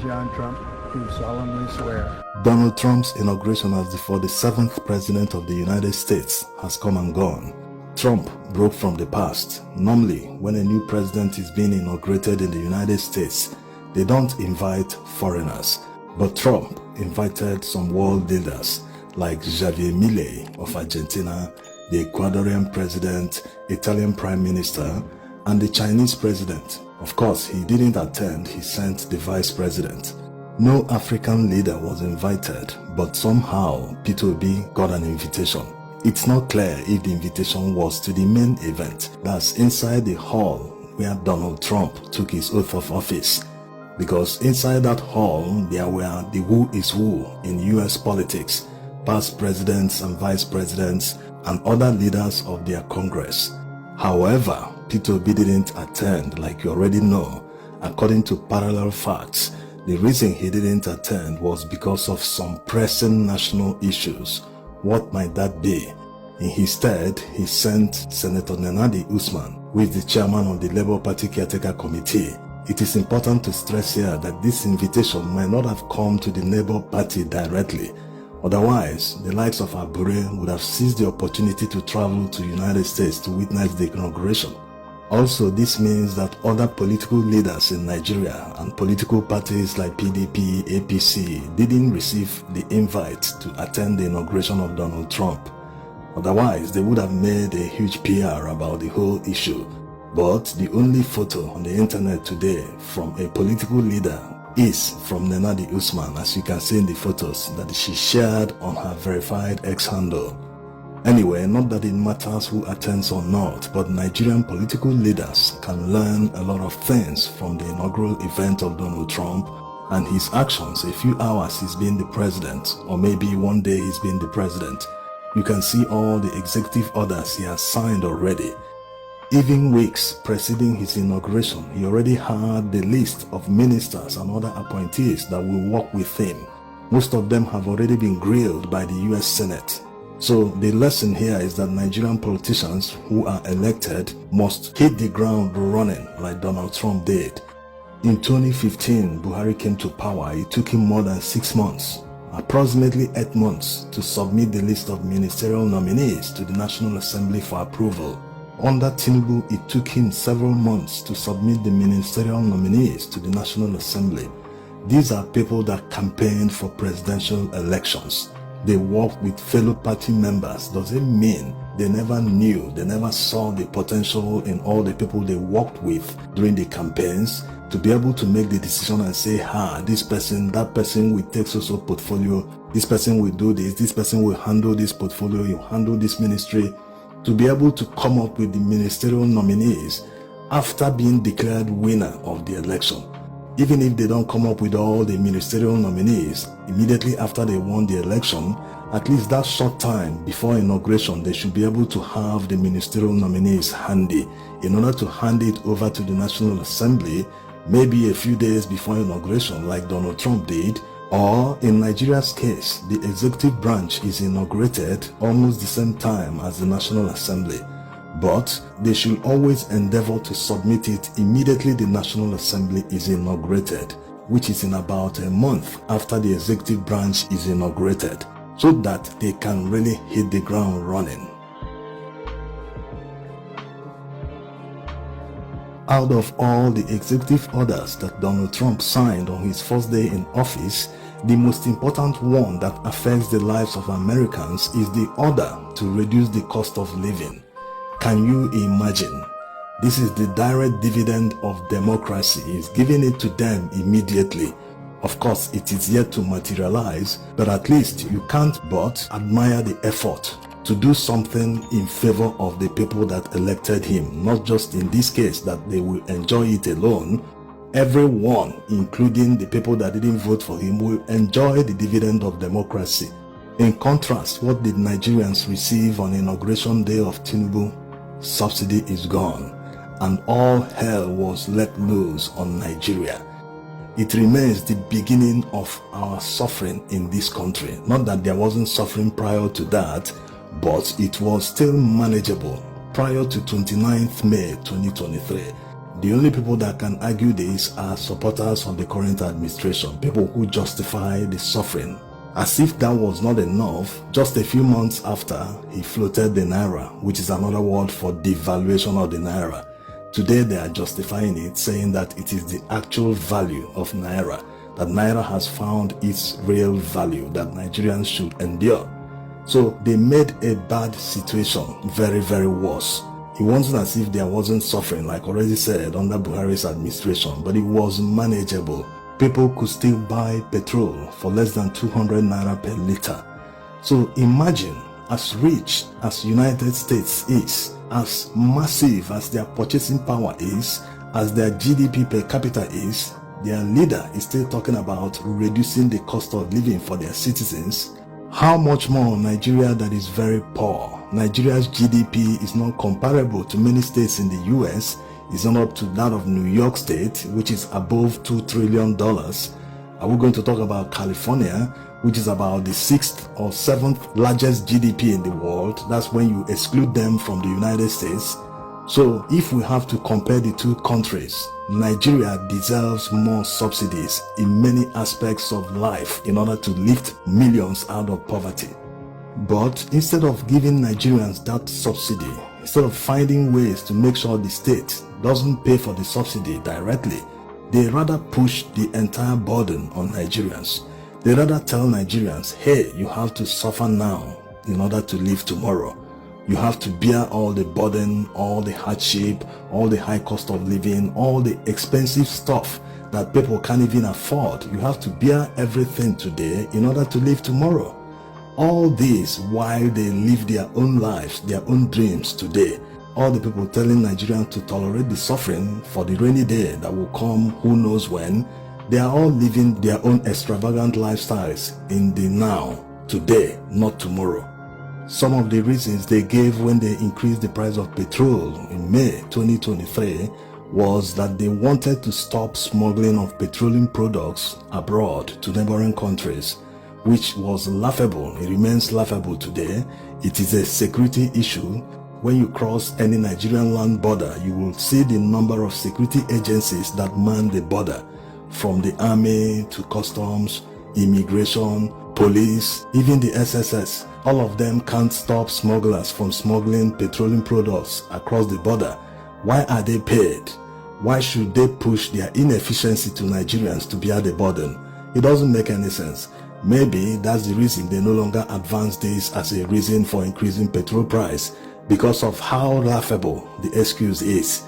John Trump, do solemnly swear. Donald Trump's inauguration as the 47th President of the United States has come and gone. Trump broke from the past. Normally, when a new president is being inaugurated in the United States, they don't invite foreigners. But Trump invited some world leaders like Javier Milei of Argentina, the Ecuadorian president, Italian prime minister, and the Chinese president. Of course, he didn't attend, he sent the vice president. No African leader was invited, but somehow Peter Obi got an invitation. It's not clear if the invitation was to the main event, that's inside the hall where Donald Trump took his oath of office. Because inside that hall, there were the who is who in US politics, past presidents and vice presidents, and other leaders of their Congress. However, Peter Obi didn't attend, like you already know. According to parallel facts, the reason he didn't attend was because of some pressing national issues. What might that be? In his stead, he sent Senator Nenadi Usman, who is the chairman of the Labour Party Caretaker Committee. It is important to stress here that this invitation might not have come to the Labour Party directly. Otherwise, the likes of Abure would have seized the opportunity to travel to the United States to witness the inauguration. Also, this means that other political leaders in Nigeria and political parties like PDP, APC didn't receive the invite to attend the inauguration of Donald Trump. Otherwise, they would have made a huge PR about the whole issue. But the only photo on the internet today from a political leader is from Nenadi Usman, as you can see in the photos that she shared on her verified X handle. Anyway, not that it matters who attends or not, but Nigerian political leaders can learn a lot of things from the inaugural event of Donald Trump and his actions a few hours he's been the president, or maybe one day he's been the president. You can see all the executive orders he has signed already. Even weeks preceding his inauguration, he already had the list of ministers and other appointees that will work with him. Most of them have already been grilled by the US Senate. So the lesson here is that Nigerian politicians who are elected must hit the ground running like Donald Trump did. In 2015, Buhari came to power. It took him more than 6 months, approximately 8 months, to submit the list of ministerial nominees to the National Assembly for approval. Under Tinubu, it took him several months to submit the ministerial nominees to the National Assembly. These are people that campaigned for presidential elections. They work with fellow party members. Does it mean they never knew, they never saw the potential in all the people they worked with during the campaigns to be able to make the decision and say, this person, that person will take so portfolio, this person will do this person will handle this portfolio, you handle this ministry, to be able to come up with the ministerial nominees after being declared winner of the election. Even if they don't come up with all the ministerial nominees immediately after they won the election, at least that short time before inauguration, they should be able to have the ministerial nominees handy in order to hand it over to the National Assembly maybe a few days before inauguration, like Donald Trump did. Or in Nigeria's case, the executive branch is inaugurated almost the same time as the National Assembly. But they should always endeavor to submit it immediately the National Assembly is inaugurated, which is in about a month after the executive branch is inaugurated, so that they can really hit the ground running. Out of all the executive orders that Donald Trump signed on his first day in office, the most important one that affects the lives of Americans is the order to reduce the cost of living. Can you imagine? This is the direct dividend of democracy. He's giving it to them immediately. Of course, it is yet to materialize, but at least you can't but admire the effort to do something in favor of the people that elected him. Not just in this case that they will enjoy it alone. Everyone, including the people that didn't vote for him, will enjoy the dividend of democracy. In contrast, what did Nigerians receive on inauguration day of Tinubu? Subsidy is gone, and all hell was let loose on Nigeria. It remains the beginning of our suffering in this country. Not that there wasn't suffering prior to that, but it was still manageable prior to 29th May 2023. The only people that can argue this are supporters of the current administration, people who justify the suffering. As if that was not enough, just a few months after, he floated the naira, which is another word for devaluation of the naira. Today they are justifying it, saying that it is the actual value of naira, that naira has found its real value, that Nigerians should endure. So they made a bad situation very, very worse. It wasn't as if there wasn't suffering, like already said, under Buhari's administration, but it was manageable. People could still buy petrol for less than 200 naira per liter. So imagine, as rich as United States is, as massive as their purchasing power is, as their GDP per capita is, their leader is still talking about reducing the cost of living for their citizens. How much more Nigeria that is very poor? Nigeria's GDP is not comparable to many states in the US. It's not up to that of New York State, which is above $2 trillion. Are we going to talk about California, which is about the 6th or 7th largest GDP in the world? That's when you exclude them from the United States. So if we have to compare the two countries, Nigeria deserves more subsidies in many aspects of life in order to lift millions out of poverty. But instead of giving Nigerians that subsidy, instead of finding ways to make sure the state doesn't pay for the subsidy directly, they rather push the entire burden on Nigerians. They rather tell Nigerians, hey, you have to suffer now in order to live tomorrow. You have to bear all the burden, all the hardship, all the high cost of living, all the expensive stuff that people can't even afford. You have to bear everything today in order to live tomorrow. All this while they live their own lives, their own dreams today. All the people telling Nigerians to tolerate the suffering for the rainy day that will come who knows when, they are all living their own extravagant lifestyles in the now, today, not tomorrow. Some of the reasons they gave when they increased the price of petrol in May 2023 was that they wanted to stop smuggling of petroleum products abroad to neighboring countries, which was laughable. It remains laughable today. It is a security issue. When you cross any Nigerian land border, you will see the number of security agencies that man the border, from the army to customs, immigration, police, even the SSS. All of them can't stop smugglers from smuggling petroleum products across the border. Why are they paid? Why should they push their inefficiency to Nigerians to bear the burden? It doesn't make any sense. Maybe that's the reason they no longer advance this as a reason for increasing petrol price, because of how laughable the excuse is.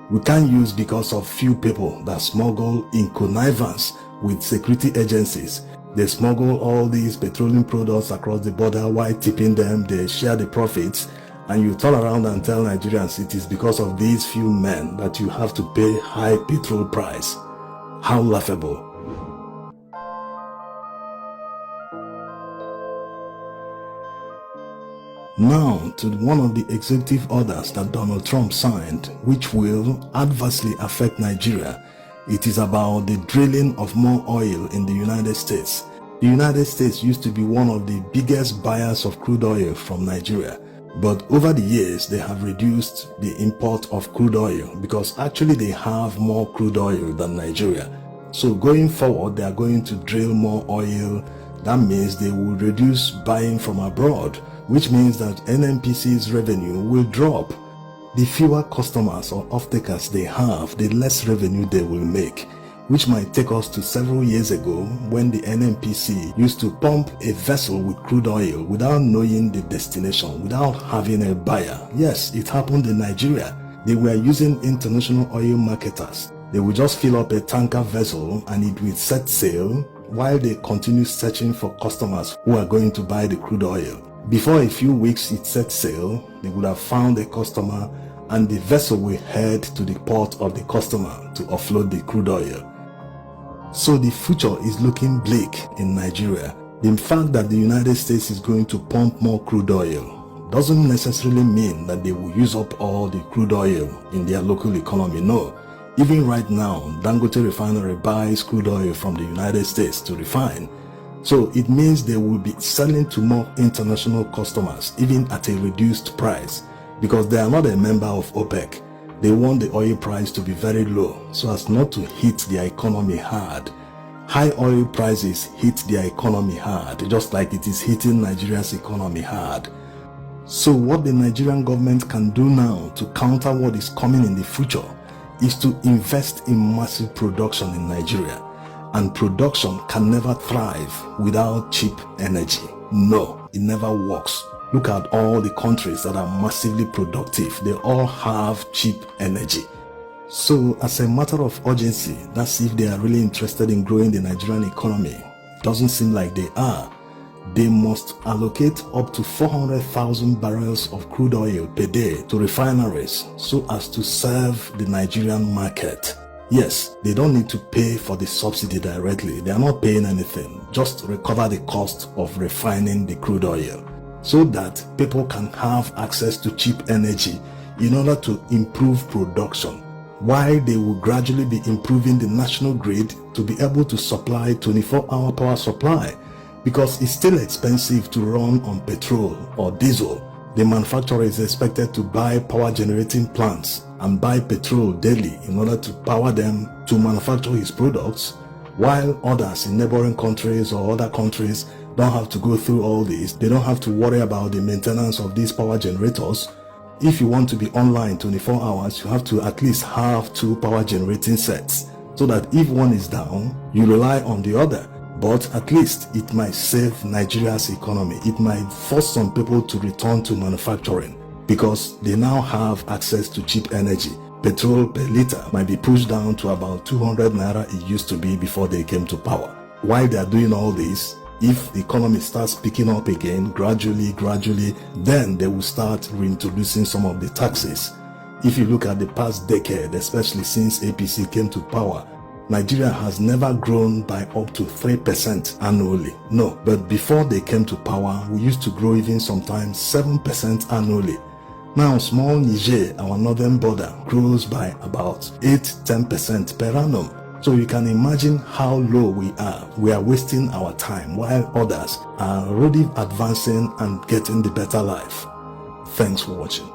We can't use because of few people that smuggle in connivance with security agencies. They smuggle all these petroleum products across the border while tipping them. They share the profits, and you turn around and tell Nigerians it is because of these few men that you have to pay high petrol price. How laughable. Now to one of the executive orders that Donald Trump signed, which will adversely affect Nigeria. It is about the drilling of more oil in the United States. The United States used to be one of the biggest buyers of crude oil from Nigeria. But over the years, they have reduced the import of crude oil because actually they have more crude oil than Nigeria. So going forward, they are going to drill more oil. That means they will reduce buying from abroad, which means that NNPC's revenue will drop. The fewer customers or off-takers they have, the less revenue they will make, which might take us to several years ago when the NNPC used to pump a vessel with crude oil without knowing the destination, without having a buyer. Yes, it happened in Nigeria. They were using international oil marketers. They would just fill up a tanker vessel and it will set sail while they continue searching for customers who are going to buy the crude oil. Before a few weeks it set sail, they would have found a customer and the vessel will head to the port of the customer to offload the crude oil. So the future is looking bleak in Nigeria. The fact that the United States is going to pump more crude oil doesn't necessarily mean that they will use up all the crude oil in their local economy. No. Even right now, Dangote Refinery buys crude oil from the United States to refine. So it means they will be selling to more international customers, even at a reduced price, because they are not a member of OPEC. They want the oil price to be very low so as not to hit their economy hard. High oil prices hit their economy hard, just like it is hitting Nigeria's economy hard. So what the Nigerian government can do now to counter what is coming in the future is to invest in massive production in Nigeria. And production can never thrive without cheap energy. No, it never works. Look at all the countries that are massively productive. They all have cheap energy. So as a matter of urgency, that's if they are really interested in growing the Nigerian economy. Doesn't seem like they are. They must allocate up to 400,000 barrels of crude oil per day to refineries so as to serve the Nigerian market. Yes, they don't need to pay for the subsidy directly. They are not paying anything. Just recover the cost of refining the crude oil so that people can have access to cheap energy in order to improve production, while they will gradually be improving the national grid to be able to supply 24-hour power supply, because it's still expensive to run on petrol or diesel. The manufacturer is expected to buy power generating plants and buy petrol daily in order to power them to manufacture his products, while others in neighboring countries or other countries don't have to go through all this. They don't have to worry about the maintenance of these power generators. If you want to be online 24 hours, you have to at least have 2 power generating sets, so that if one is down, you rely on the other. But at least it might save Nigeria's economy. It might force some people to return to manufacturing because they now have access to cheap energy. Petrol per liter might be pushed down to about 200 naira it used to be before they came to power. While they are doing all this, if the economy starts picking up again, gradually, then they will start reintroducing some of the taxes. If you look at the past decade, especially since APC came to power, Nigeria has never grown by up to 3% annually. No, but before they came to power, we used to grow even sometimes 7% annually. Now, small Niger, our northern border, grows by about 8-10% per annum. So you can imagine how low we are. We are wasting our time while others are already advancing and getting the better life. Thanks for watching.